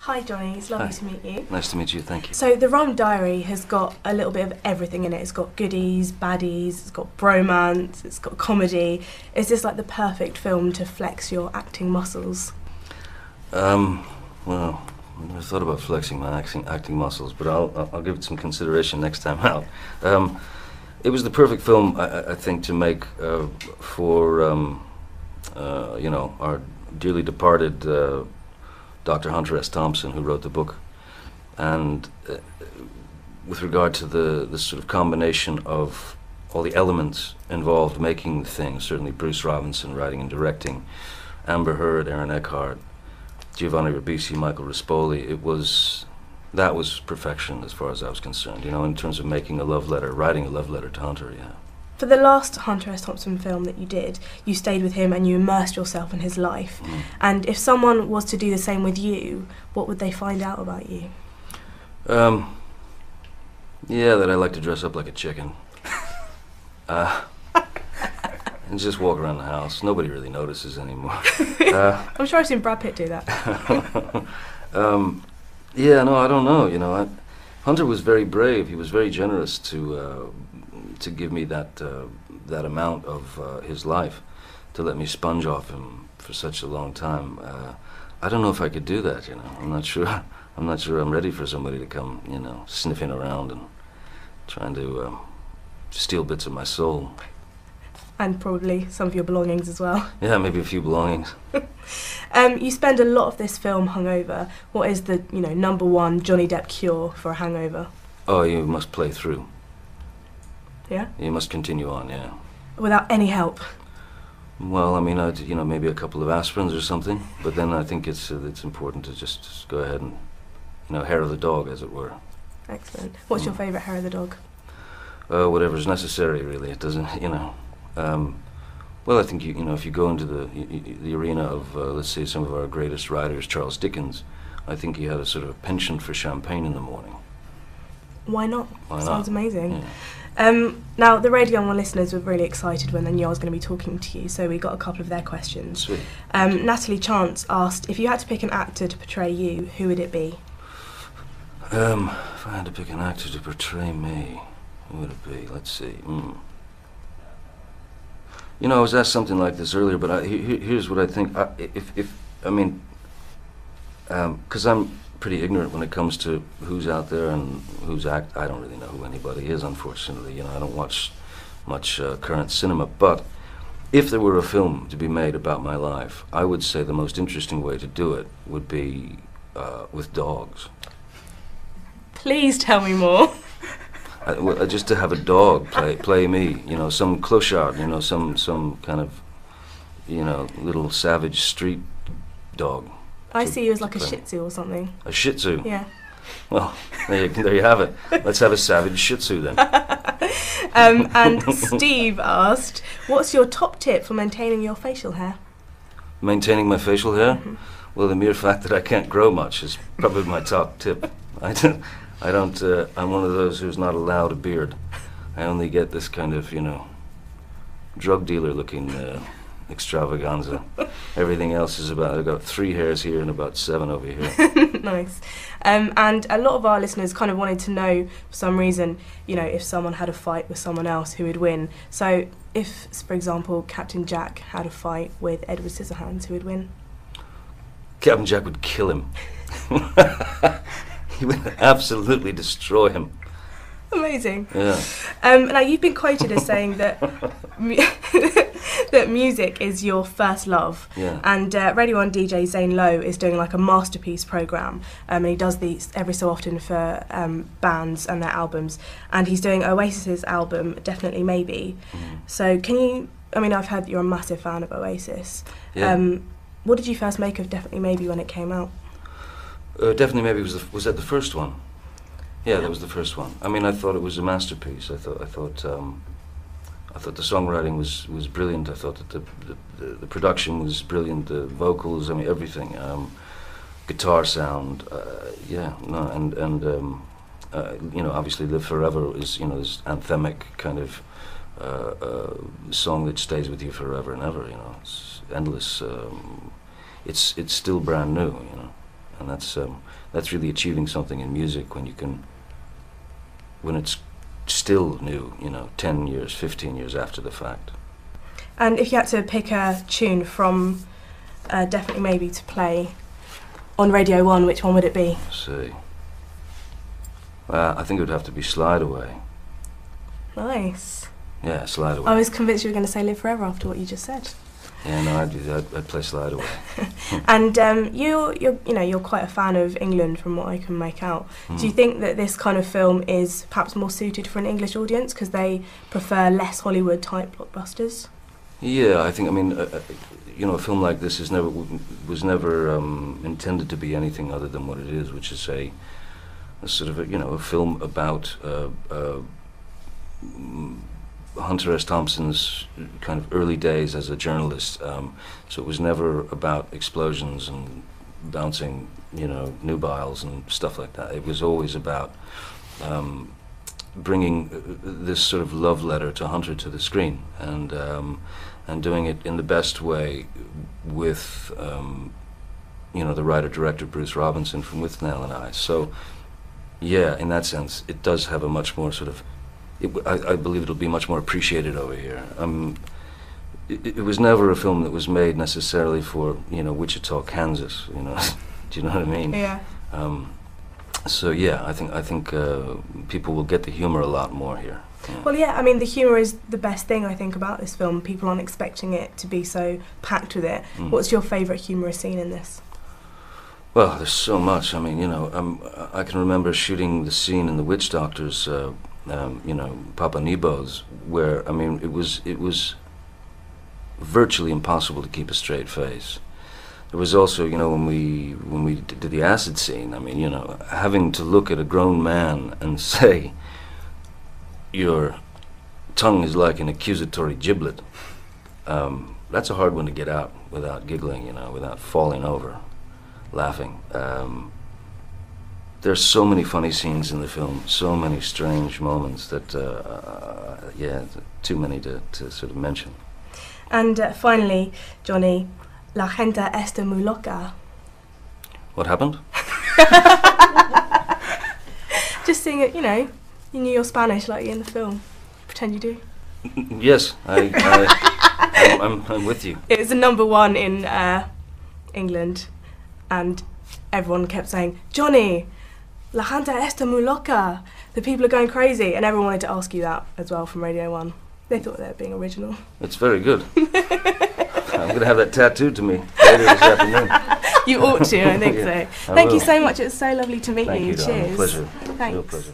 Hi Johnny, it's lovely to meet you. Nice to meet you, thank you. So the Rhyme Diary has got a little bit of everything in it. It's got goodies, baddies, it's got bromance, it's got comedy. Is this like the perfect film to flex your acting muscles? Well, I never thought about flexing my acting muscles, but I'll give it some consideration next time out. It was the perfect film, I think, to make for our dearly departed Dr. Hunter S. Thompson, who wrote the book, and with regard to the sort of combination of all the elements involved making the thing, certainly Bruce Robinson writing and directing, Amber Heard, Aaron Eckhart, Giovanni Ribisi, Michael Rispoli, that was perfection as far as I was concerned, you know, in terms of making a love letter, writing a love letter to Hunter, yeah. For the last Hunter S. Thompson film that you did, you stayed with him and you immersed yourself in his life. And if someone was to do the same with you, what would they find out about you? Yeah, that I like to dress up like a chicken. And just walk around the house. Nobody really notices anymore. I'm sure I've seen Brad Pitt do that. Yeah, no, I don't know, you know. Hunter was very brave. He was very generous to give me that amount of his life, to let me sponge off him for such a long time. I don't know if I could do that, you know. I'm not sure I'm ready for somebody to come, you know, sniffing around and trying to steal bits of my soul. And probably some of your belongings as well. Yeah, maybe a few belongings. You spend a lot of this film hungover. What is the, #1 Johnny Depp cure for a hangover? Oh, you must play through. Yeah? You must continue on, yeah. Without any help? Well, I mean, maybe a couple of aspirins or something, but then I think it's important to just go ahead and, hair of the dog, as it were. Excellent. What's your favourite hair of the dog? Whatever's necessary, really. It doesn't, well, I think, if you go into the arena of, let's say, some of our greatest writers, Charles Dickens, I think he had a sort of penchant for champagne in the morning. Why not? Why not? Sounds amazing. Yeah. Now, the Radio 1 listeners were really excited when they knew I was going to be talking to you, so we got a couple of their questions. Sweet. Natalie Chance asked, if you had to pick an actor to portray you, who would it be? If I had to pick an actor to portray me, who would it be? Let's see. You know, I was asked something like this earlier, but here's what I think. Because I'm pretty ignorant when it comes to who's out there and who's I don't really know who anybody is, unfortunately. You know, I don't watch much current cinema. But if there were a film to be made about my life, I would say the most interesting way to do it would be with dogs. Please tell me more. Just to have a dog play me, some clochard, some kind of, little savage street dog. I see you as like a Shih Tzu or something. A Shih Tzu? Yeah. Well, there you have it. Let's have a savage Shih Tzu then. And Steve asked, what's your top tip for maintaining your facial hair? Maintaining my facial hair? Mm-hmm. Well, the mere fact that I can't grow much is probably my top tip. I'm one of those who's not allowed a beard. I only get this kind of, drug dealer looking extravaganza. Everything else is I've got 3 hairs here and about 7 over here. Nice. And a lot of our listeners kind of wanted to know, for some reason, if someone had a fight with someone else, who would win. So if, for example, Captain Jack had a fight with Edward Scissorhands, who would win? Captain Jack would kill him. He would absolutely destroy him. Amazing. Yeah. Now, you've been quoted as saying that that music is your first love. Yeah. And Radio 1 DJ Zane Lowe is doing like a masterpiece programme, and he does these every so often for bands and their albums. And he's doing Oasis's album, Definitely Maybe. So can you, I've heard that you're a massive fan of Oasis. Yeah. What did you first make of Definitely Maybe when it came out? Definitely Maybe was that the first one? Yeah, that was the first one. I thought it was a masterpiece. I thought the songwriting was brilliant. I thought that the production was brilliant. The vocals, everything. Guitar sound, obviously Live Forever is this anthemic kind of song that stays with you forever and ever. It's endless. It's still brand new. and that's really achieving something in music when it's still new, 10 years, 15 years after the fact. And if you had to pick a tune from Definitely Maybe to play on Radio 1, which one would it be? Let's see. I think it would have to be Slide Away. Nice. Yeah, Slide Away. I was convinced you were going to say Live Forever after what you just said. Yeah, no, I'd play Slide Away. And you're quite a fan of England, from what I can make out. Do you think that this kind of film is perhaps more suited for an English audience because they prefer less Hollywood type blockbusters? Yeah, I think. I mean, a film like this was never intended to be anything other than what it is, which is a sort of a film about Hunter S. Thompson's kind of early days as a journalist. So it was never about explosions and bouncing, nubiles and stuff like that. It was always about bringing this sort of love letter to Hunter to the screen, and doing it in the best way with the writer-director Bruce Robinson from Withnail and I. So yeah, in that sense, it does have a much more sort of. I believe it'll be much more appreciated over here. It was never a film that was made necessarily for Wichita, Kansas. Do you know what I mean? Yeah. So yeah, I think people will get the humor a lot more here. Yeah. Well, yeah, I mean, the humour is the best thing I think about this film. People aren't expecting it to be so packed with it. What's your favourite humorous scene in this? Well, there's so much. I mean, I can remember shooting the scene in The Witch Doctors, Papa Nebo's, where, I mean, it was virtually impossible to keep a straight face. There was also, when we did the acid scene, I mean, having to look at a grown man and say, your tongue is like an accusatory giblet. That's a hard one to get out without giggling, without falling over, laughing. There's so many funny scenes in the film, so many strange moments that, too many to sort of mention. And finally, Johnny, la gente está muy loca. What happened? Just sing it, you knew your Spanish like you in the film. Pretend you do. Yes, I'm with you. It was the #1 in England, and everyone kept saying, Johnny, la gente está muy loca. The people are going crazy, and everyone wanted to ask you that as well from Radio 1. They thought they were being original. It's very good. I'm going to have that tattooed to me later this afternoon. You ought to, I think Yeah, so. I Thank will. you so much. It was so lovely to meet Thank you, darling. Cheers. Pleasure. Thanks. Real pleasure.